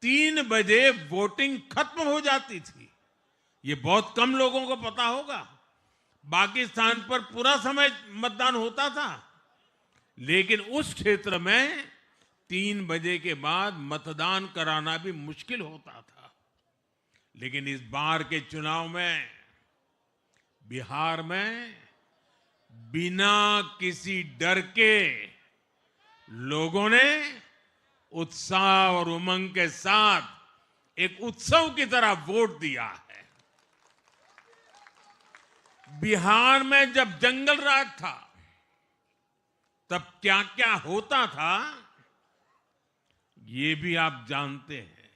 3 बजे वोटिंग खत्म हो जाती थी। ये बहुत कम लोगों को पता होगा। बाकी स्थान पर पूरा समय मतदान होता था, लेकिन उस क्षेत्र में 3 बजे के बाद मतदान कराना भी मुश्किल होता था। लेकिन इस बार के चुनाव में बिहार में बिना किसी डर के लोगों ने उत्साह और उमंग के साथ एक उत्सव की तरह वोट दिया है। बिहार में जब जंगल राज था तब क्या क्या होता था ये भी आप जानते हैं।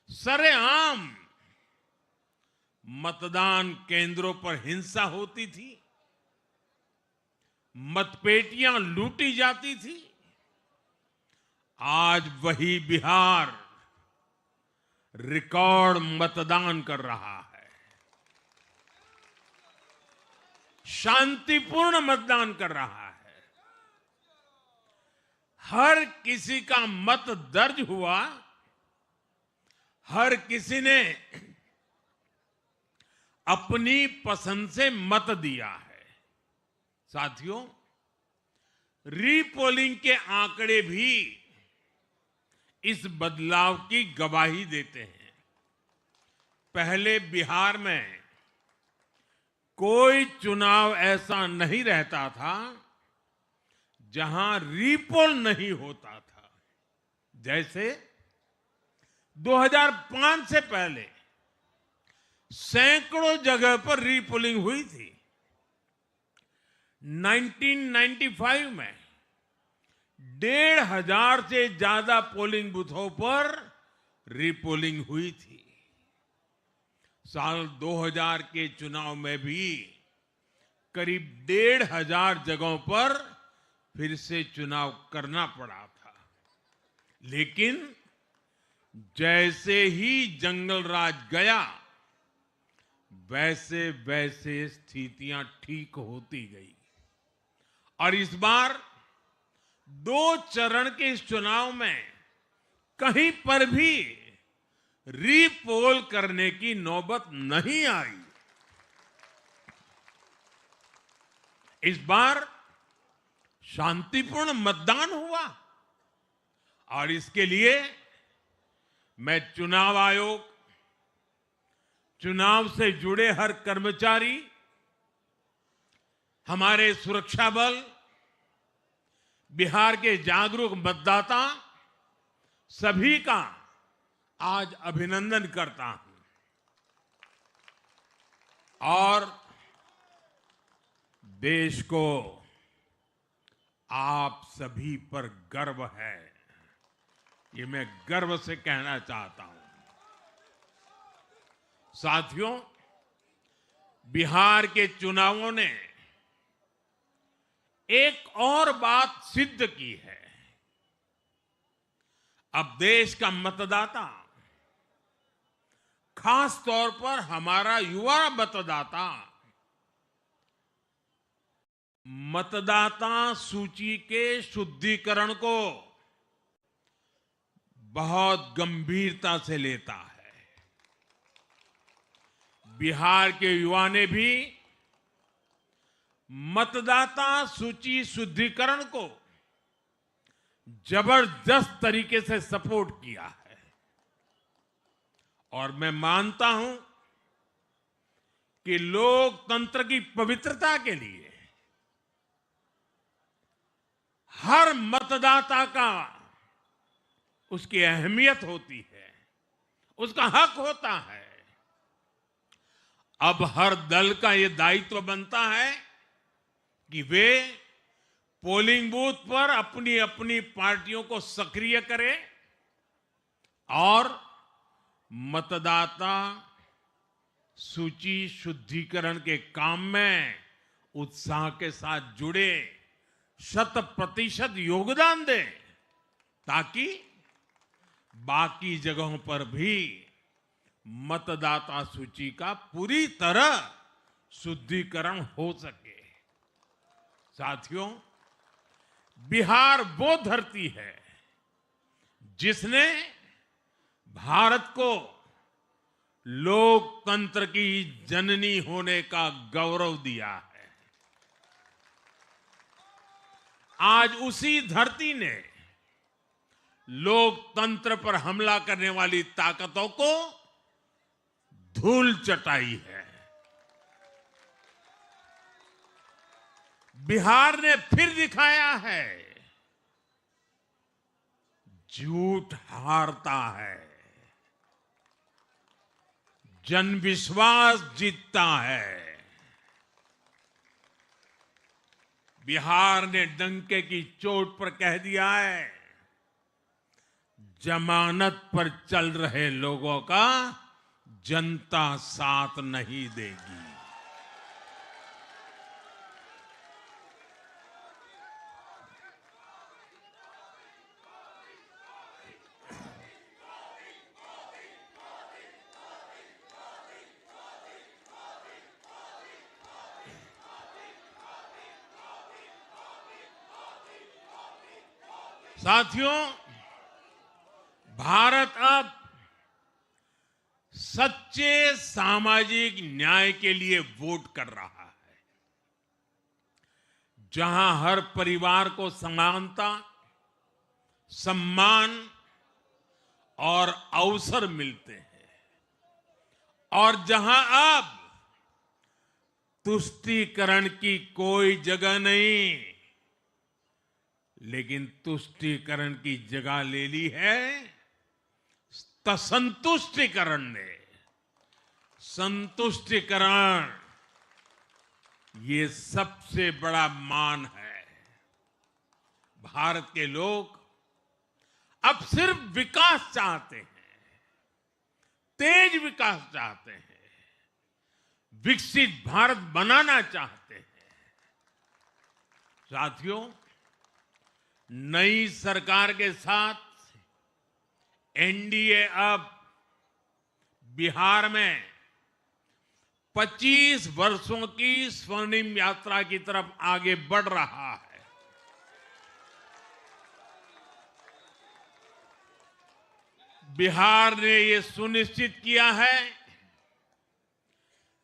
सरेआम मतदान केंद्रों पर हिंसा होती थी, मतपेटियां लूटी जाती थी। आज वही बिहार रिकॉर्ड मतदान कर रहा है, शांतिपूर्ण मतदान कर रहा है। हर किसी का मत दर्ज हुआ, हर किसी ने अपनी पसंद से मत दिया है। साथियों, रीपोलिंग के आंकड़े भी इस बदलाव की गवाही देते हैं। पहले बिहार में कोई चुनाव ऐसा नहीं रहता था जहां रीपोल नहीं होता था। जैसे 2005 से पहले सैकड़ों जगह पर रीपोलिंग हुई थी। 1995 में 1,500 से ज्यादा पोलिंग बूथों पर रीपोलिंग हुई थी। साल 2000 के चुनाव में भी करीब 1,500 जगहों पर फिर से चुनाव करना पड़ा था। लेकिन जैसे ही जंगल राज गया, वैसे वैसे स्थितियां ठीक होती गई। और इस बार 2 चरण के इस चुनाव में कहीं पर भी रीपोल करने की नौबत नहीं आई। इस बार शांतिपूर्ण मतदान हुआ और इसके लिए मैं चुनाव आयोग, चुनाव से जुड़े हर कर्मचारी, हमारे सुरक्षा बल, बिहार के जागरूक मतदाता, सभी का आज अभिनंदन करता हूं। और देश को आप सभी पर गर्व है, ये मैं गर्व से कहना चाहता हूं। साथियों, बिहार के चुनावों ने एक और बात सिद्ध की है। अब देश का मतदाता, खास तौर पर हमारा युवा मतदाता, मतदाता सूची के शुद्धिकरण को बहुत गंभीरता से लेता है। बिहार के युवा ने भी मतदाता सूची शुद्धिकरण को जबरदस्त तरीके से सपोर्ट किया है। और मैं मानता हूं कि लोकतंत्र की पवित्रता के लिए हर मतदाता का उसकी अहमियत होती है, उसका हक होता है। अब हर दल का यह दायित्व बनता है कि वे पोलिंग बूथ पर अपनी अपनी पार्टियों को सक्रिय करें और मतदाता सूची शुद्धिकरण के काम में उत्साह के साथ जुड़े, 100% योगदान दें, ताकि बाकी जगहों पर भी मतदाता सूची का पूरी तरह शुद्धिकरण हो सके। साथियों, बिहार वो धरती है जिसने भारत को लोकतंत्र की जननी होने का गौरव दिया है। आज उसी धरती ने लोकतंत्र पर हमला करने वाली ताकतों को धूल चटाई है। बिहार ने फिर दिखाया है, झूठ हारता है, जन विश्वास जीतता है। बिहार ने डंके की चोट पर कह दिया है, जमानत पर चल रहे लोगों का जनता साथ नहीं देगी। साथियों, भारत अब सच्चे सामाजिक न्याय के लिए वोट कर रहा है, जहां हर परिवार को समानता, सम्मान और अवसर मिलते हैं, और जहां अब तुष्टीकरण की कोई जगह नहीं, लेकिन तुष्टीकरण की जगह ले ली है संतुष्टीकरण ने। संतुष्टीकरण ये सबसे बड़ा मान है। भारत के लोग अब सिर्फ विकास चाहते हैं, तेज विकास चाहते हैं, विकसित भारत बनाना चाहते हैं। साथियों, नई सरकार के साथ एनडीए अब बिहार में 25 वर्षों की स्वर्णिम यात्रा की तरफ आगे बढ़ रहा है। बिहार ने ये सुनिश्चित किया है,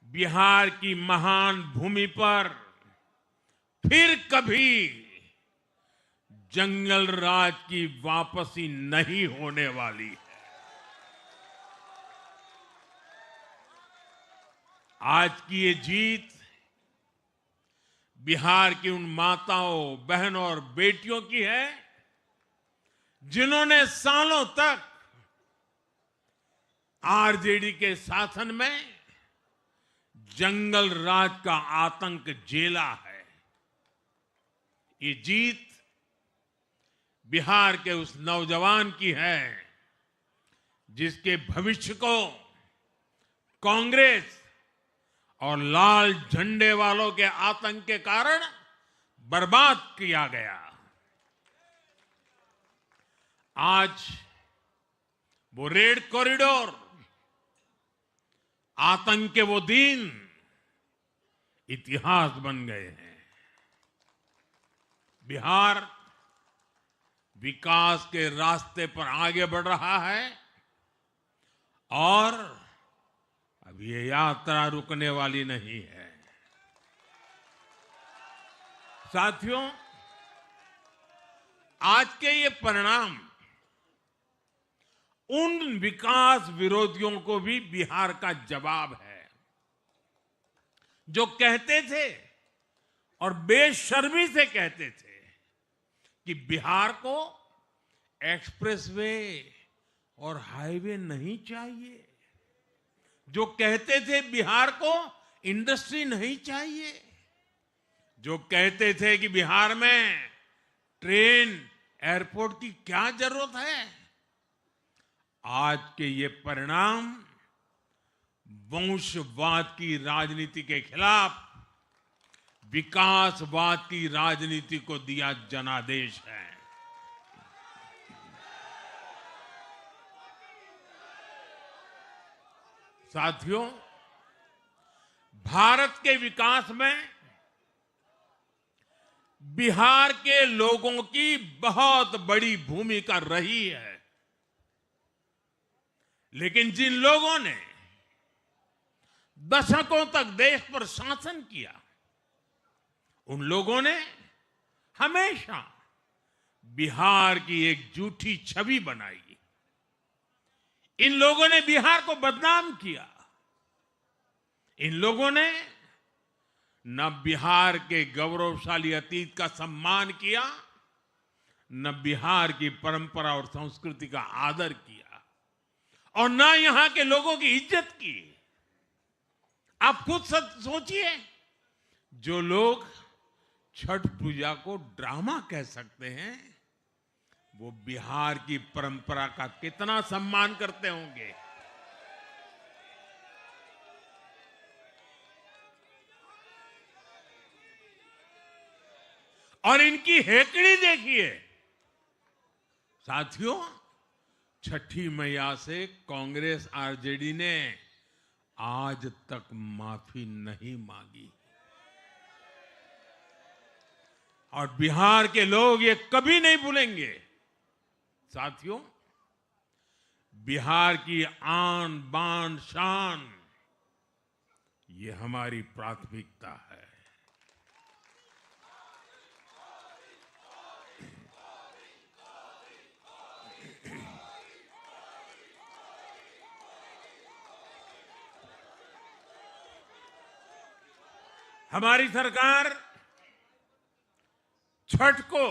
बिहार की महान भूमि पर फिर कभी जंगल राज की वापसी नहीं होने वाली है। आज की ये जीत बिहार की उन माताओं, बहनों और बेटियों की है, जिन्होंने सालों तक आरजेडी के शासन में जंगल राज का आतंक झेला है। ये जीत बिहार के उस नौजवान की है, जिसके भविष्य को कांग्रेस और लाल झंडे वालों के आतंक के कारण बर्बाद किया गया। आज वो रेड कॉरिडोर, आतंक के वो दिन इतिहास बन गए हैं। बिहार विकास के रास्ते पर आगे बढ़ रहा है और अब ये यात्रा रुकने वाली नहीं है। साथियों, आज के ये परिणाम उन विकास विरोधियों को भी बिहार का जवाब है, जो कहते थे और बेशर्मी से कहते थे कि बिहार को एक्सप्रेसवे और हाईवे नहीं चाहिए, जो कहते थे बिहार को इंडस्ट्री नहीं चाहिए, जो कहते थे कि बिहार में ट्रेन, एयरपोर्ट की क्या जरूरत है। आज के ये परिणाम वंशवाद की राजनीति के खिलाफ विकासवाद की राजनीति को दिया जनादेश है। साथियों, भारत के विकास में बिहार के लोगों की बहुत बड़ी भूमिका रही है। लेकिन जिन लोगों ने दशकों तक देश पर शासन किया, उन लोगों ने हमेशा बिहार की एक झूठी छवि बनाई। इन लोगों ने बिहार को बदनाम किया। इन लोगों ने न बिहार के गौरवशाली अतीत का सम्मान किया, न बिहार की परंपरा और संस्कृति का आदर किया, और न यहां के लोगों की इज्जत की। आप खुद सोचिए, जो लोग छठ पूजा को ड्रामा कह सकते हैं, वो बिहार की परंपरा का कितना सम्मान करते होंगे। और इनकी हेकड़ी देखिए। साथियों, छठी मैया से कांग्रेस आरजेडी ने आज तक माफी नहीं मांगी, और बिहार के लोग ये कभी नहीं भूलेंगे। साथियों, बिहार की आन बान शान, ये हमारी प्राथमिकता है। हमारी सरकार छठ को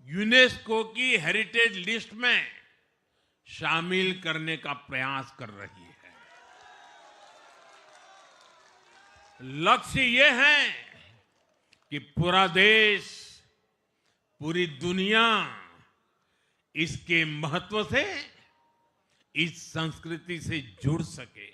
यूनेस्को की हेरिटेज लिस्ट में शामिल करने का प्रयास कर रही है। लक्ष्य ये है कि पूरा देश, पूरी दुनिया इसके महत्व से, इस संस्कृति से जुड़ सके।